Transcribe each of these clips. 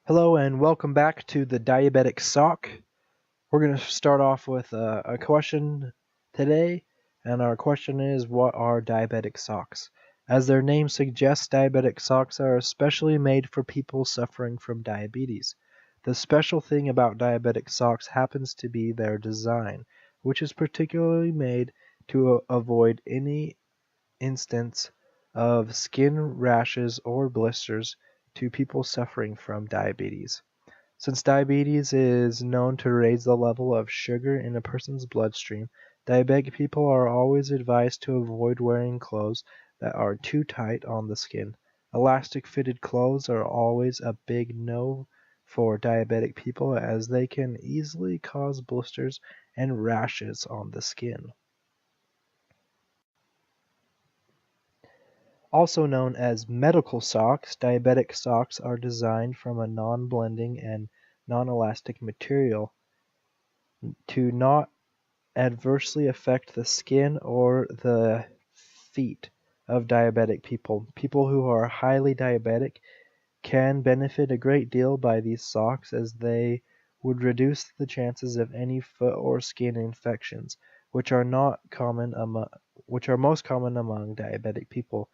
Hello and welcome back to the Diabetic Sock. We're going to start off with a question today, and our question is, what are diabetic socks? As their name suggests, diabetic socks are especially made for people suffering from diabetes. The special thing about diabetic socks happens to be their design, which is particularly made to avoid any instance of skin rashes or blisters to people suffering from diabetes. Since diabetes is known to raise the level of sugar in a person's bloodstream, diabetic people are always advised to avoid wearing clothes that are too tight on the skin. Elastic fitted clothes are always a big no for diabetic people as they can easily cause blisters and rashes on the skin. Also known as medical socks, diabetic socks are designed from a non-blending and non-elastic material to not adversely affect the skin or the feet of diabetic people. People who are highly diabetic can benefit a great deal by these socks as they would reduce the chances of any foot or skin infections, which are most common among diabetic people.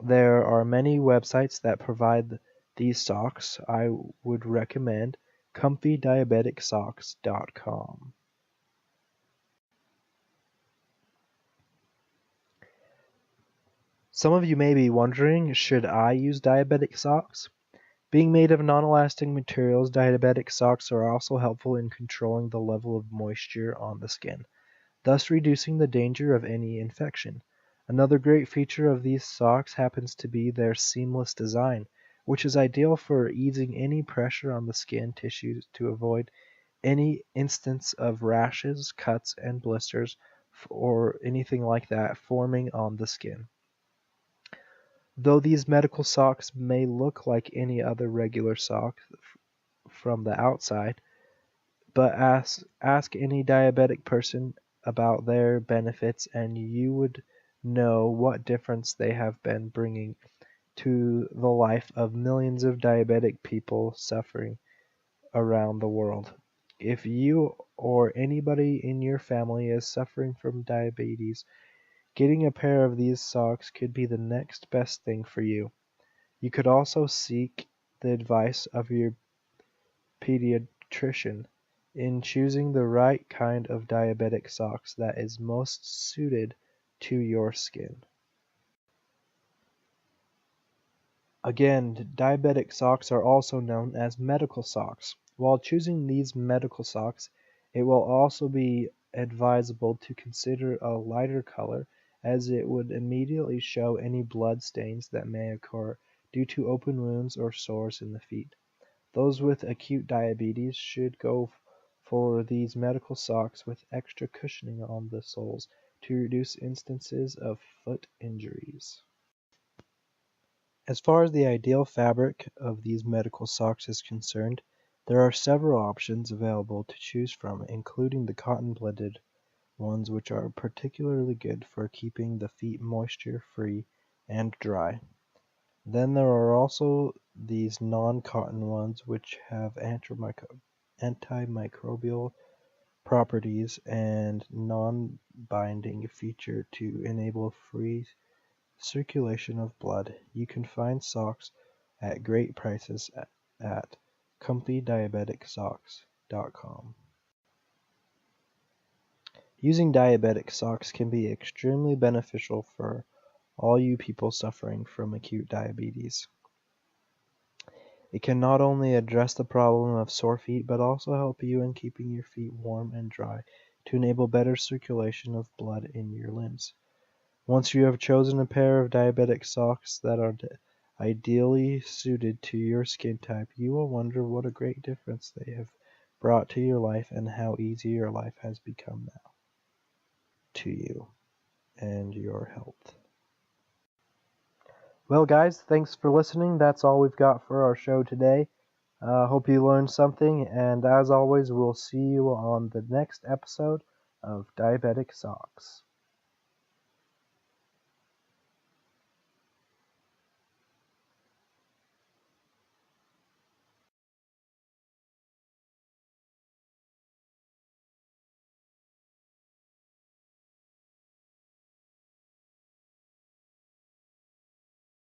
There are many websites that provide these socks. I would recommend comfydiabeticsocks.com. Some of you may be wondering, should I use diabetic socks? Being made of non-elastic materials, diabetic socks are also helpful in controlling the level of moisture on the skin, thus reducing the danger of any infection. Another great feature of these socks happens to be their seamless design, which is ideal for easing any pressure on the skin tissues to avoid any instance of rashes, cuts, and blisters, or anything like that forming on the skin. Though these medical socks may look like any other regular sock from the outside, but ask any diabetic person about their benefits and you would know what difference they have been bringing to the life of millions of diabetic people suffering around the world. If you or anybody in your family is suffering from diabetes, getting a pair of these socks could be the next best thing for you. You could also seek the advice of your pediatrician in choosing the right kind of diabetic socks that is most suited to your skin. Again, diabetic socks are also known as medical socks. While choosing these medical socks, it will also be advisable to consider a lighter color as it would immediately show any blood stains that may occur due to open wounds or sores in the feet. Those with acute diabetes should go for these medical socks with extra cushioning on the soles to reduce instances of foot injuries. As far as the ideal fabric of these medical socks is concerned, there are several options available to choose from, including the cotton-blended ones which are particularly good for keeping the feet moisture-free and dry. Then there are also these non-cotton ones which have antimicrobial properties and non-binding feature to enable free circulation of blood. You can find socks at great prices at comfydiabeticsocks.com. Using diabetic socks can be extremely beneficial for all you people suffering from acute diabetes. It can not only address the problem of sore feet, but also help you in keeping your feet warm and dry to enable better circulation of blood in your limbs. Once you have chosen a pair of diabetic socks that are ideally suited to your skin type, you will wonder what a great difference they have brought to your life and how easy your life has become now to you and your health. Well, guys, thanks for listening. That's all we've got for our show today. Hope you learned something, and as always, we'll see you on the next episode of Diabetic Socks.